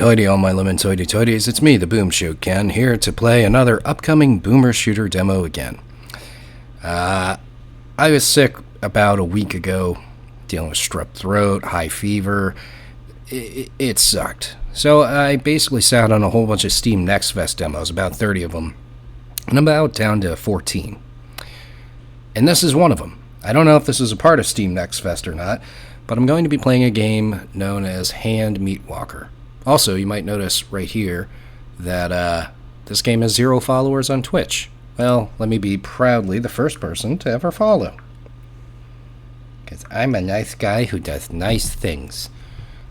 Hoity all my lemons, hoity toities, it's me, the BoomShoot Ken, here to play another upcoming Boomer Shooter demo again. I was sick about a week ago, dealing with strep throat, high fever. It sucked. So I basically sat on a whole bunch of Steam Next Fest demos, about 30 of them, and I'm about down to 14. And this is one of them. I don't know if this is a part of Steam Next Fest or not, but I'm going to be playing a game known as Hand Meat Walker. Also, you might notice right here that this game has 0 followers on Twitch. Well, let me be proudly the first person to ever follow. Because I'm a nice guy who does nice things.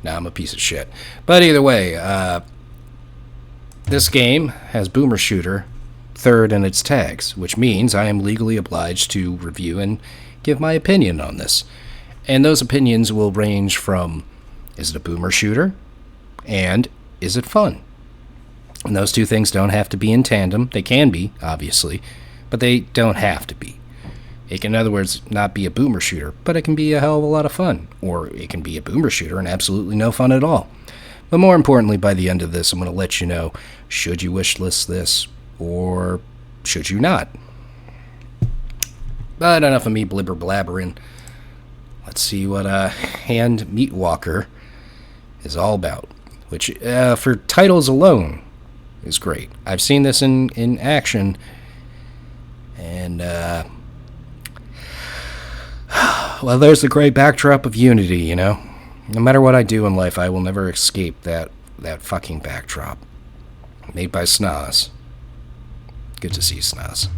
Now I'm a piece of shit. But either way, this game has Boomer Shooter third in its tags, which means I am legally obliged to review and give my opinion on this. And those opinions will range from, is it a Boomer Shooter? And is it fun? And those two things don't have to be in tandem. They can be, obviously, but they don't have to be. It can, in other words, not be a Boomer Shooter, but it can be a hell of a lot of fun. Or it can be a Boomer Shooter and absolutely no fun at all. But more importantly, by the end of this, I'm going to let you know, should you wishlist this, or should you not? But enough of me blibber blabbering. Let's see what Hand Meat Walker is all about. Which, for titles alone, is great. I've seen this in action, and, well, there's the great backdrop of Unity, you know? No matter what I do in life, I will never escape that fucking backdrop. Made by Snoz. Good to see you, Snoz.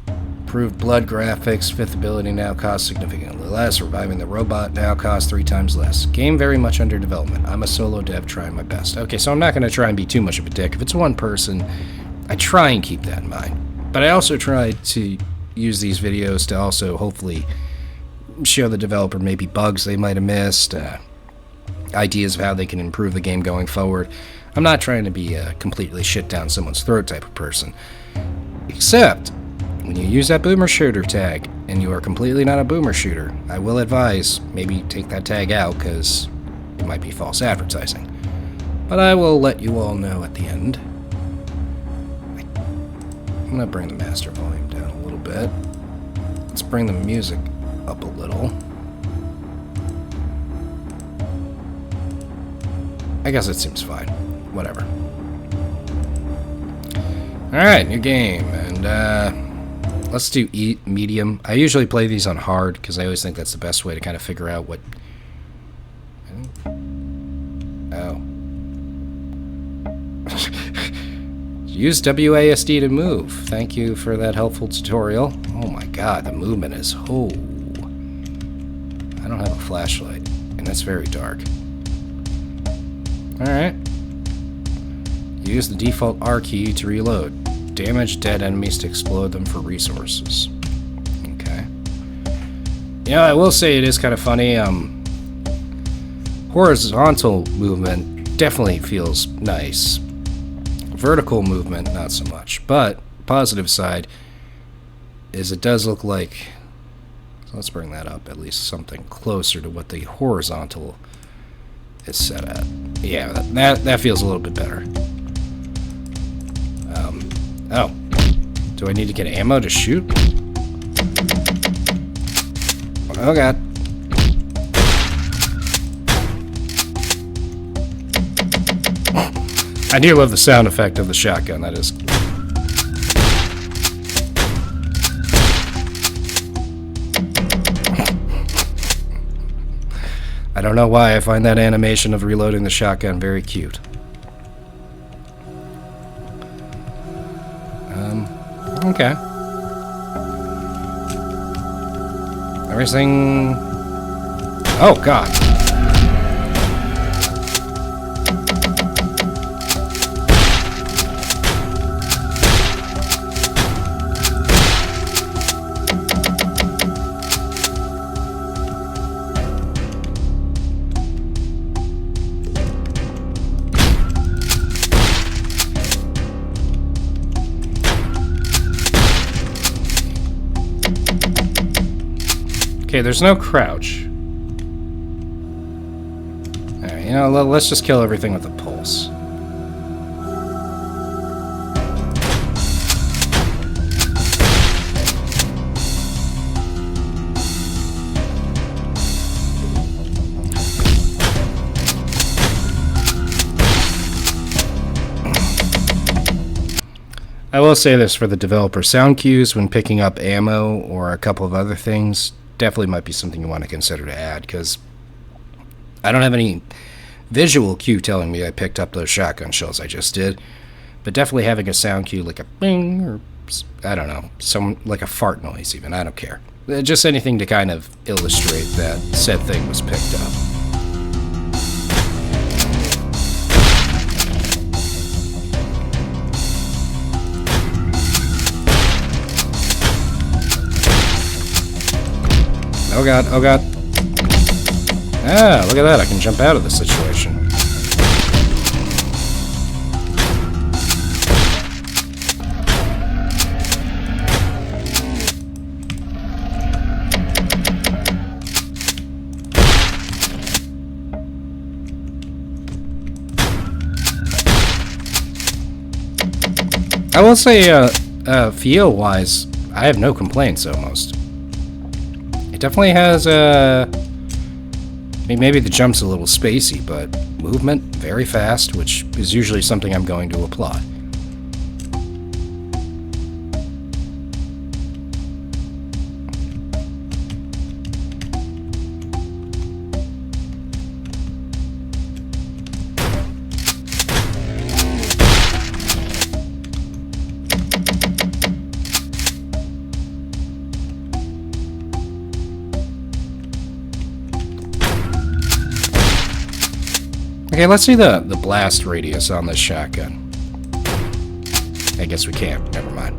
Improved blood graphics, 5th ability now costs significantly less. Reviving the robot now costs 3 times less. Game very much under development. I'm a solo dev trying my best. Okay, so I'm not going to try and be too much of a dick. If it's one person, I try and keep that in mind. But I also try to use these videos to also hopefully show the developer maybe bugs they might have missed, ideas of how they can improve the game going forward. I'm not trying to be a completely shit down someone's throat type of person. Except when you use that Boomer Shooter tag, and you are completely not a Boomer Shooter, I will advise maybe take that tag out, because it might be false advertising. But I will let you all know at the end. I'm going to bring the master volume down a little bit. Let's bring the music up a little. I guess it seems fine. Whatever. Alright, new game, and let's do medium. I usually play these on hard because I always think that's the best way to kind of figure out what... Oh. Use WASD to move. Thank you for that helpful tutorial. Oh my god, the movement is... Oh. I don't have a flashlight, and it's very dark. Alright. Use the default R key to reload. Damage dead enemies to explode them for resources. Okay. You know, I will say it is kind of funny. Horizontal movement definitely feels nice. Vertical movement, not so much. But, positive side is it does look like... So let's bring that up, at least something closer to what the horizontal is set at. Yeah, that feels a little bit better. Oh. Do I need to get ammo to shoot? Oh god. I do love the sound effect of the shotgun, that is. I don't know why I find that animation of reloading the shotgun very cute. Okay. Everything... Oh, God. Okay, there's no crouch. Alright. You know, let's just kill everything with a pulse. I will say this for the developer, sound cues when picking up ammo or a couple of other things definitely might be something you want to consider to add, because I don't have any visual cue telling me I picked up those shotgun shells I just did, but definitely having a sound cue like a bing or, I don't know, some like a fart noise even, I don't care. Just anything to kind of illustrate that said thing was picked up. Oh god, oh god. Ah, look at that, I can jump out of the situation. I will say, feel-wise, I have no complaints almost. It definitely has, maybe the jump's a little spacey, but movement, very fast, which is usually something I'm going to applaud. Okay, let's see the blast radius on this shotgun. I guess we can't. Never mind.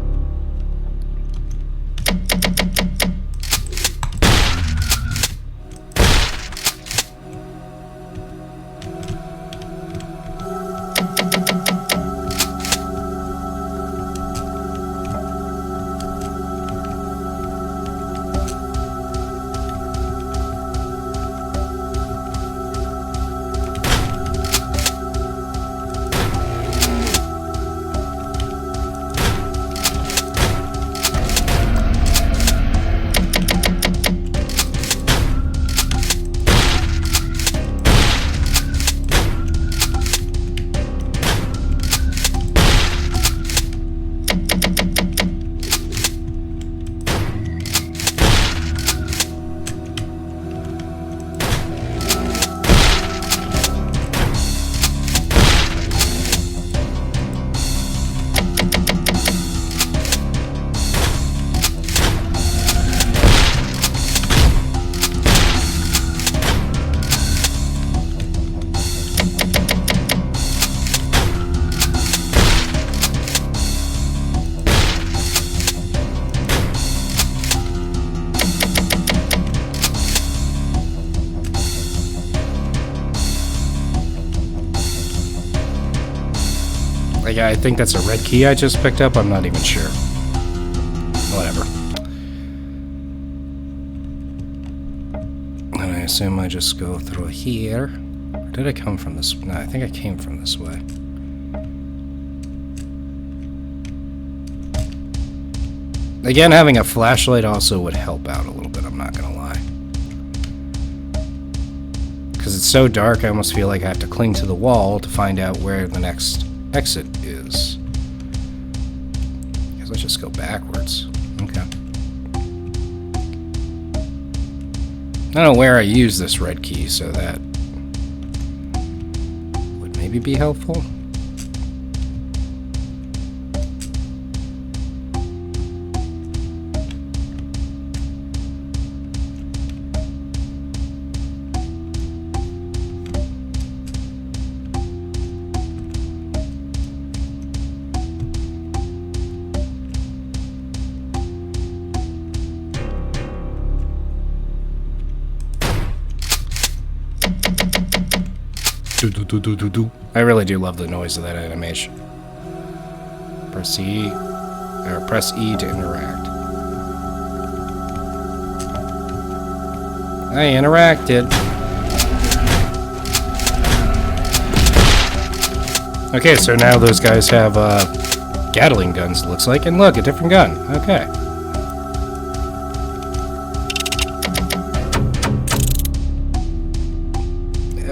Like, I think that's a red key I just picked up. I'm not even sure. Whatever. And I assume I just go through here. Or did I come from this? No, I think I came from this way. Again, having a flashlight also would help out a little bit, I'm not gonna lie. Because it's so dark, I almost feel like I have to cling to the wall to find out where the next exit is. I guess let's just go backwards. Okay. I don't know where I use this red key, so that would maybe be helpful. I really do love the noise of that animation. Press E, or press E to interact. I interacted. Okay, so now those guys have Gatling guns, looks like. And look, a different gun. Okay.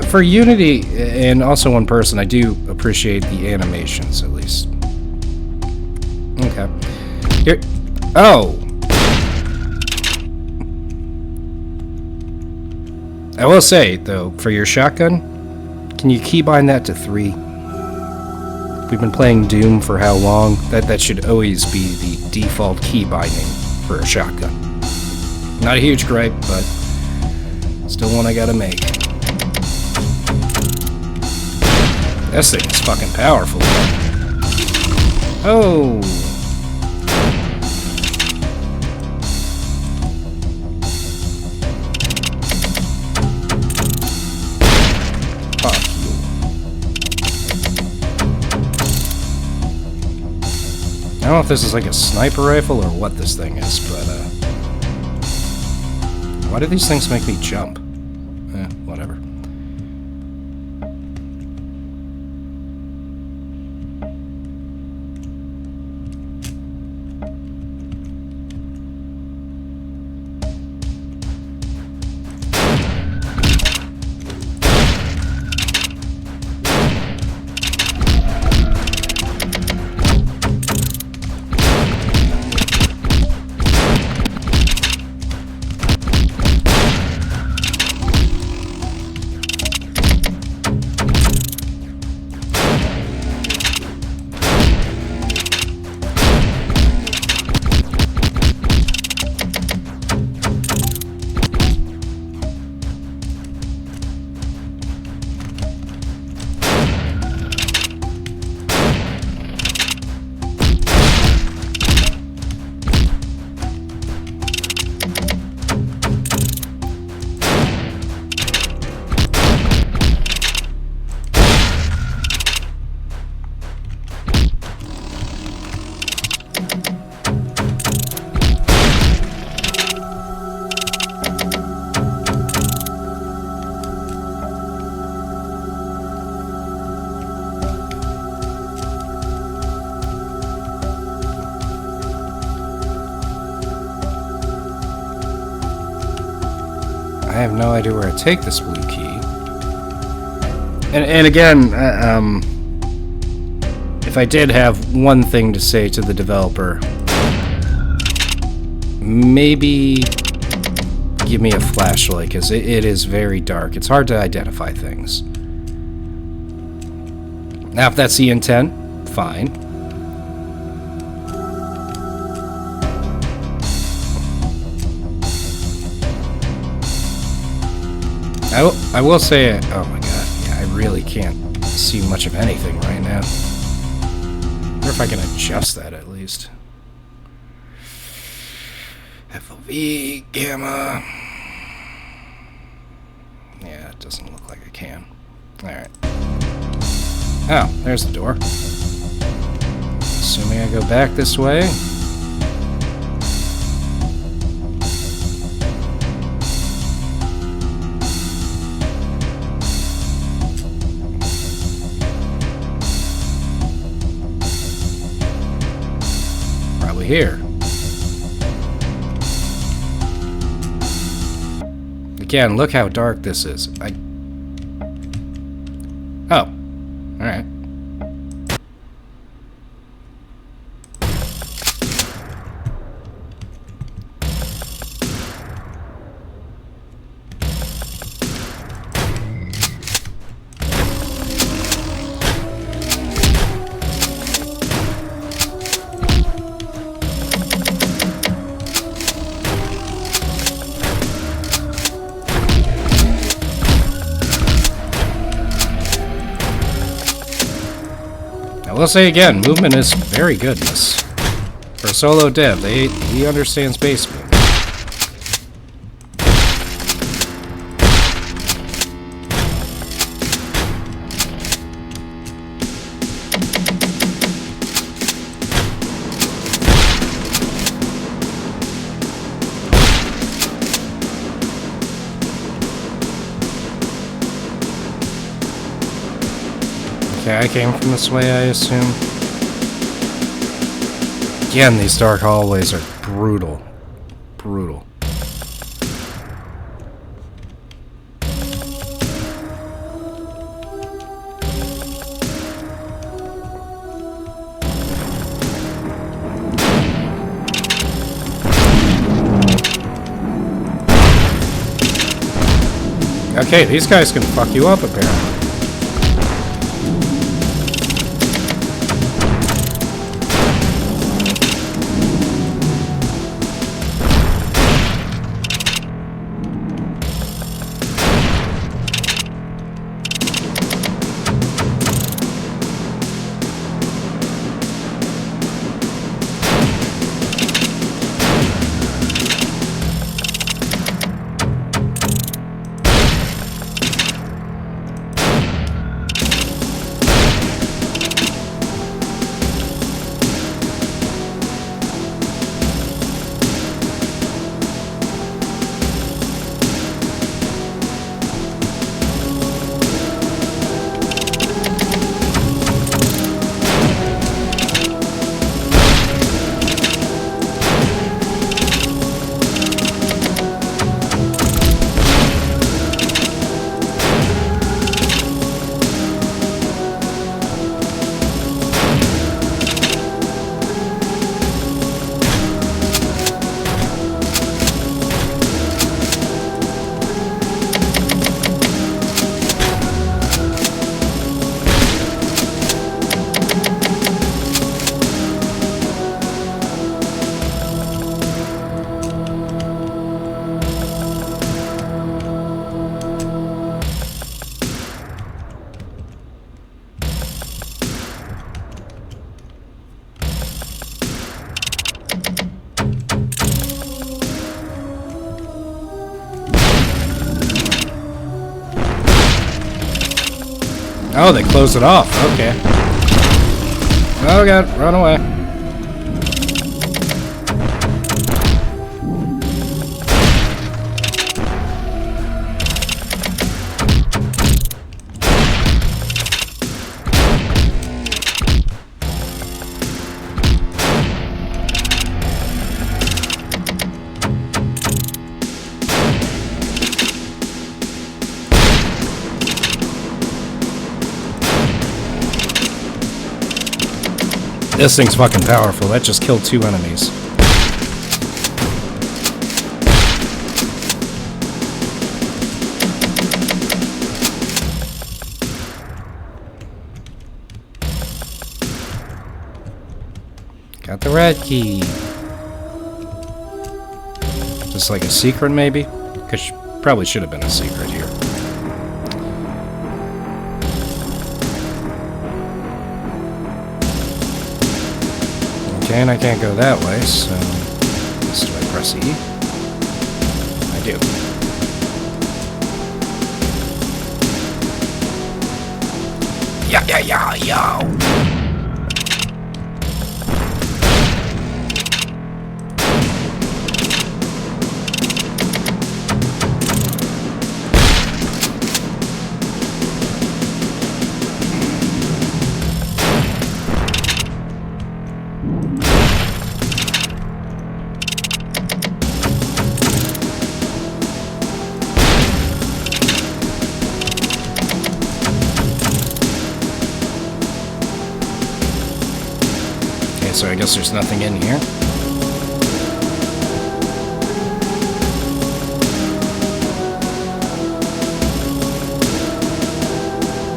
For Unity, and also one person, I do appreciate the animations, at least. Okay. Here. Oh! I will say, though, for your shotgun, can you keybind that to 3? We've been playing Doom for how long? That should always be the default key binding for a shotgun. Not a huge gripe, but still one I gotta make. This thing is fucking powerful. Oh! I don't know if this is like a sniper rifle or what this thing is, but why do these things make me jump? Whatever. I have no idea where to take this blue key. And again, if I did have one thing to say to the developer, maybe give me a flashlight, because it is very dark. It's hard to identify things. Now, if that's the intent, fine. I will say, oh my god, yeah, I really can't see much of anything right now. I wonder if I can adjust that at least. FOV, gamma. Yeah, it doesn't look like I can. Alright. Oh, there's the door. Assuming I go back this way. Here. Again, look how dark this is. Oh. Alright. I will say again, movement is very good in this. For a solo dev, he understands base movement. Okay, I came from this way, I assume. Again, these dark hallways are brutal. Brutal. Okay, these guys can fuck you up, apparently. Oh, they closed it off. Okay. Oh god, run away. This thing's fucking powerful. That just killed 2 enemies. Got the red key. Just like a secret, maybe? Because probably should have been a secret here. Okay, and I can't go that way, so... do I press E? I do. Yo! So I guess there's nothing in here.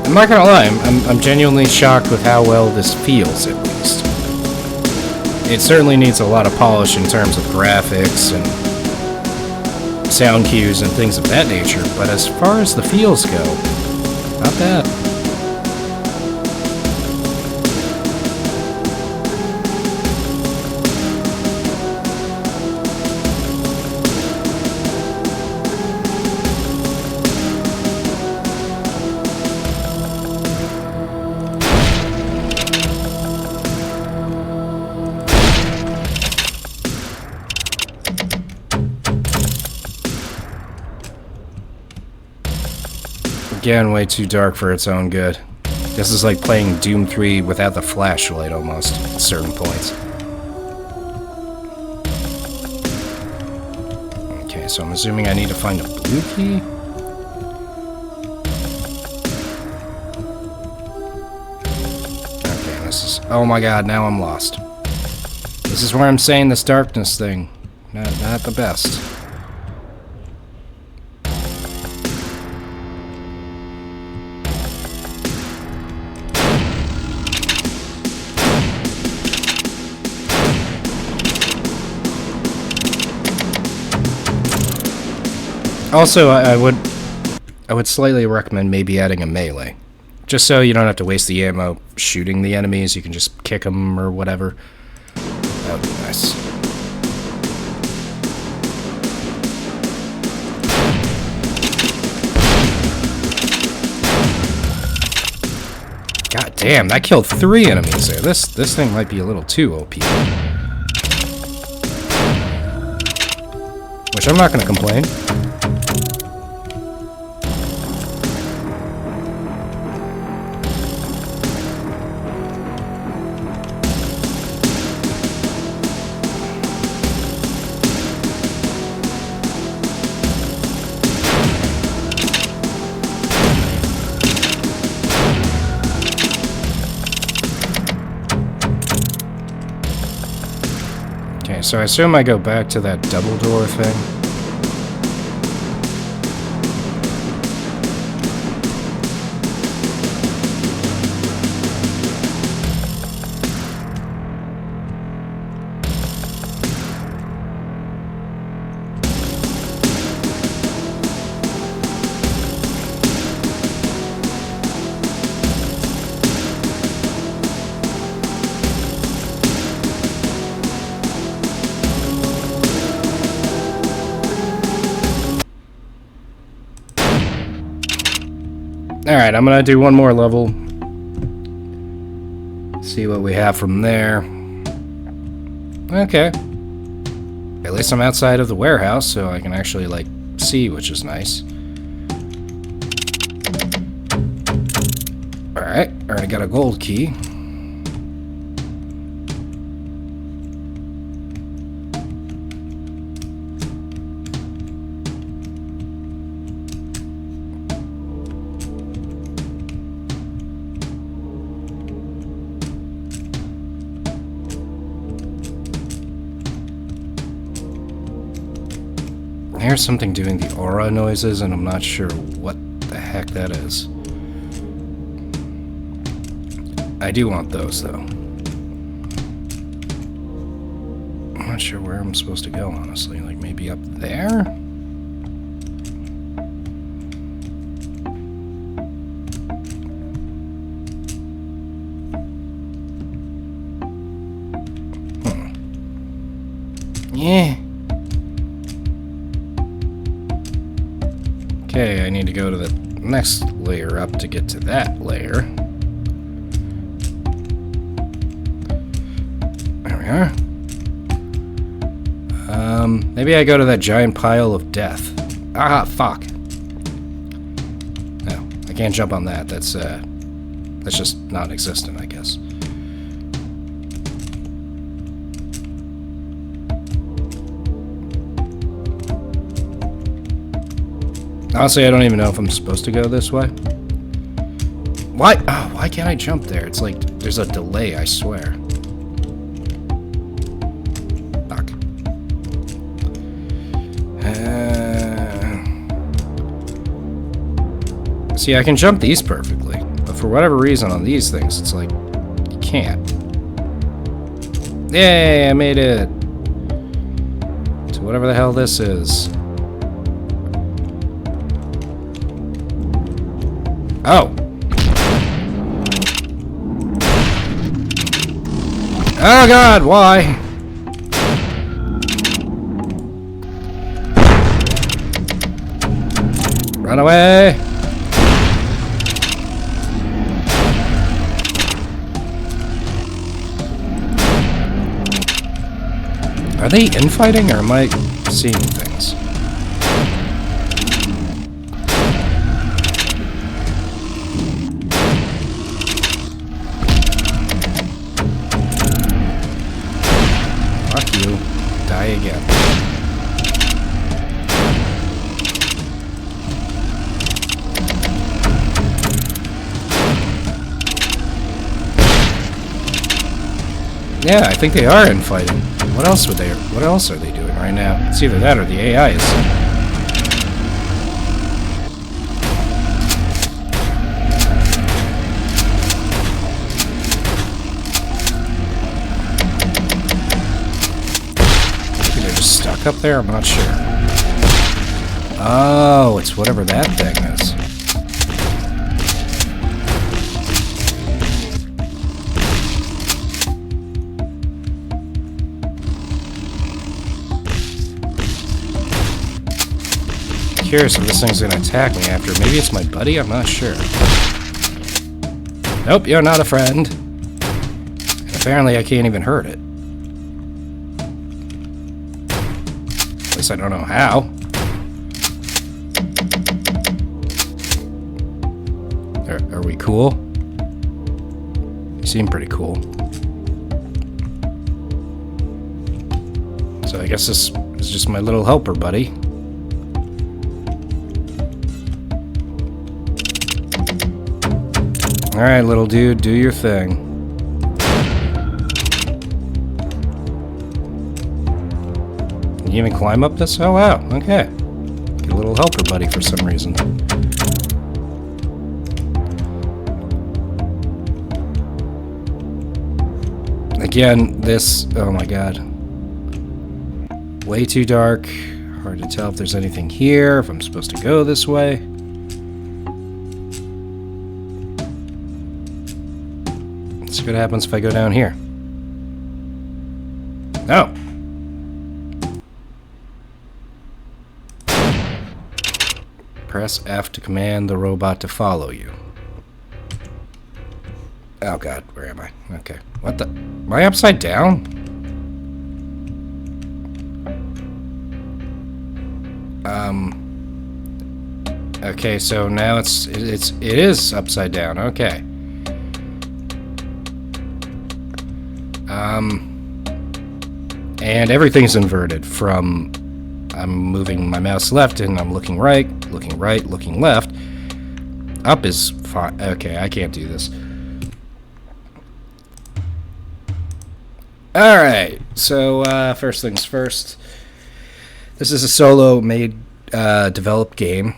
I'm not gonna lie, I'm genuinely shocked with how well this feels, at least. It certainly needs a lot of polish in terms of graphics and sound cues and things of that nature, but as far as the feels go, not bad. Again, way too dark for its own good. This is like playing Doom 3 without the flashlight almost at certain points. Okay, so I'm assuming I need to find a blue key. Okay, this is... Oh my god, now I'm lost. This is where I'm saying this darkness thing. Not the best. Also, I would slightly recommend maybe adding a melee. Just so you don't have to waste the ammo shooting the enemies, you can just kick them or whatever. That would be nice. God damn, that killed 3 enemies there. This thing might be a little too OP. Which I'm not gonna complain. So I assume I go back to that double door thing. Alright, I'm gonna do one more level. See what we have from there. Okay. At least I'm outside of the warehouse, so I can actually, like, see, which is nice. Alright, already got a gold key. I hear something doing the aura noises, and I'm not sure what the heck that is. I do want those, though. I'm not sure where I'm supposed to go, honestly. Like, maybe up there? Yeah. Okay, I need to go to the next layer up to get to that layer. There we are. Maybe I go to that giant pile of death. Ah, fuck. No, I can't jump on that. That's just non-existent, I guess. Honestly, I don't even know if I'm supposed to go this way. Why? Oh, why can't I jump there? It's like there's a delay, I swear. Fuck. See, I can jump these perfectly, but for whatever reason on these things, it's like you can't. Yay, I made it. To whatever the hell this is. Oh. Oh god, why? Run away. Are they infighting or am I seeing things? Yeah, I think they are infighting. What else are they doing right now? It's either that or the AI is. Maybe they're just stuck up there? I'm not sure. Oh, it's whatever that thing is. Curious if this thing's gonna attack me after. Maybe it's my buddy? I'm not sure. Nope, you're not a friend. And apparently I can't even hurt it. At least I don't know how. Are we cool? You seem pretty cool. So I guess this is just my little helper buddy. Alright, little dude, do your thing. Can you even climb up this? Oh, wow, okay. Get a little helper buddy for some reason. Again, this... oh my god. Way too dark. Hard to tell if there's anything here, if I'm supposed to go this way. Let's see what happens if I go down here. No. Press F to command the robot to follow you. Oh god, where am I? Okay. What the? Am I upside down? Okay, so now it is upside down. Okay. And everything's inverted from I'm moving my mouse left and I'm looking right, looking left. Up is fine. Okay, I can't do this. Alright, so first things first. This is a solo made, developed game,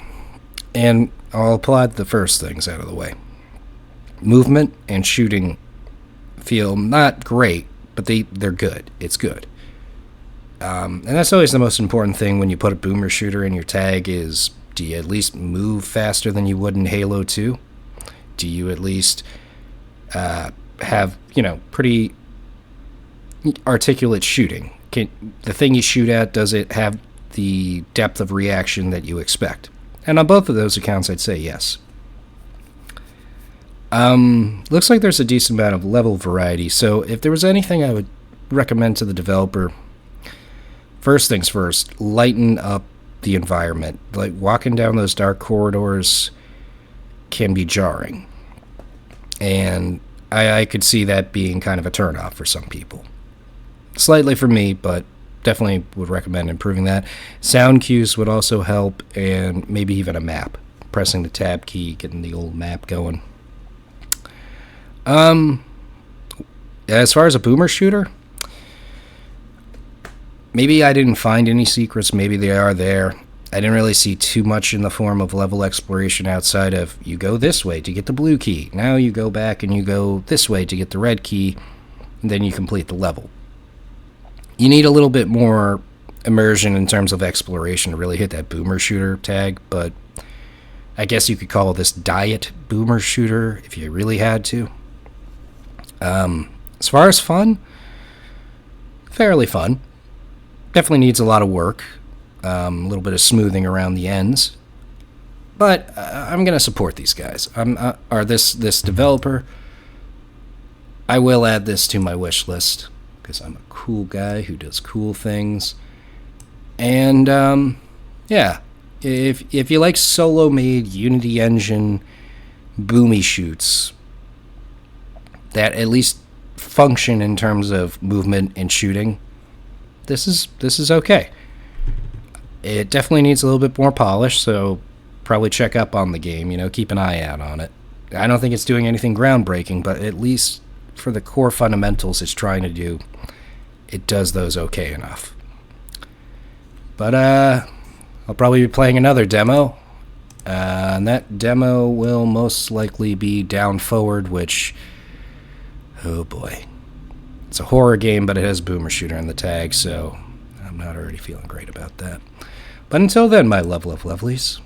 and I'll applaud the first things out of the way. Movement and shooting feel not great, but they're good. It's good. And that's always the most important thing when you put a boomer shooter in your tag is, do you at least move faster than you would in Halo 2? Do you at least have, pretty articulate shooting? The thing you shoot at, does it have the depth of reaction that you expect? And on both of those accounts, I'd say yes. Looks like there's a decent amount of level variety, so if there was anything I would recommend to the developer, first things first, lighten up the environment. Like, walking down those dark corridors can be jarring. And I could see that being kind of a turnoff for some people. Slightly for me, but definitely would recommend improving that. Sound cues would also help, and maybe even a map. Pressing the tab key, getting the old map going. As far as a boomer shooter, maybe I didn't find any secrets, maybe they are there. I didn't really see too much in the form of level exploration outside of, you go this way to get the blue key, now you go back and you go this way to get the red key, and then you complete the level. You need a little bit more immersion in terms of exploration to really hit that boomer shooter tag, but I guess you could call this diet boomer shooter if you really had to. As far as fun, fairly fun. Definitely needs a lot of work, a little bit of smoothing around the ends, but I'm gonna support these guys. Or this developer. I will add this to my wish list because I'm a cool guy who does cool things. And yeah, if you like solo-made Unity engine boomy shoots that at least function in terms of movement and shooting, this is okay. It definitely needs a little bit more polish, so probably check up on the game, keep an eye out on it. I don't think it's doing anything groundbreaking, but at least for the core fundamentals it's trying to do, it does those okay enough. But I'll probably be playing another demo, and that demo will most likely be Down Forward, which, oh boy, it's a horror game, but it has Boomer Shooter in the tag, so I'm not already feeling great about that. But until then, my lovelies,